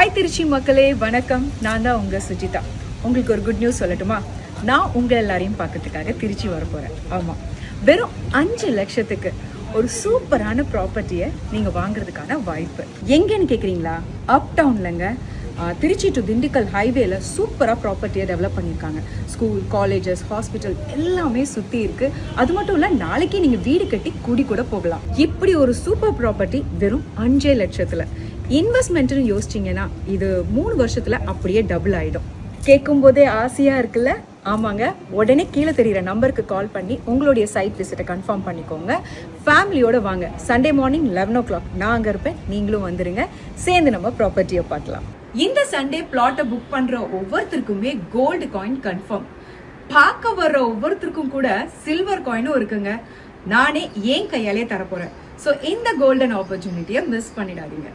Hi Trichy மக்களே, வணக்கம். நான் தான் உங்கள் சுஜிதா. உங்களுக்கு ஒரு குட் நியூஸ் சொல்லட்டுமா? நான் உங்கள் எல்லாரையும் பார்க்கறதுக்காக திருச்சி வர போகிறேன். ஆமாம், வெறும் 5 லட்சத்துக்கு ஒரு சூப்பரான ப்ராப்பர்ட்டியை நீங்கள் வாங்குறதுக்கான வாய்ப்பு. எங்கேன்னு கேட்குறீங்களா? அப் டவுன்லங்க, திருச்சி டு திண்டுக்கல் ஹைவேல சூப்பராக ப்ராப்பர்ட்டியை டெவலப் பண்ணியிருக்காங்க. ஸ்கூல், காலேஜஸ், ஹாஸ்பிட்டல் எல்லாமே சுற்றி இருக்குது. அது மட்டும் இல்லை, நாளைக்கே நீங்கள் வீடு கட்டி குடி கூட போகலாம். இப்படி ஒரு சூப்பர் ப்ராப்பர்ட்டி வெறும் 5 லட்சத்தில். இன்வெஸ்ட்மெண்ட்னு யோசிச்சிங்கன்னா இது 3 வருஷத்தில் அப்படியே டபுள் ஆகிடும். கேட்கும் போதே ஆசையாக இருக்குல்ல? ஆமாங்க, உடனே கீழே தெரிகிற நம்பருக்கு கால் பண்ணி உங்களுடைய சைட் விசிட்டை கன்ஃபார்ம் பண்ணிக்கோங்க. ஃபேமிலியோடு வாங்க. சண்டே மார்னிங் 11 o'clock நான் அங்கே இருப்பேன். நீங்களும் வந்துடுங்க, சேர்ந்து நம்ம ப்ராப்பர்ட்டியை பார்க்கலாம். இந்த சண்டே பிளாட்டை புக் பண்ணுற ஒவ்வொருத்தருக்குமே கோல்டு காயின் கன்ஃபார்ம். பார்க்க வர்ற ஒவ்வொருத்தருக்கும் கூட சில்வர் காயினும் இருக்குங்க. நானே ஏன் கையாலே தரப்போகிறேன். ஸோ இந்த கோல்டன் ஆப்பர்ச்சுனிட்டியை மிஸ் பண்ணிடாதீங்க.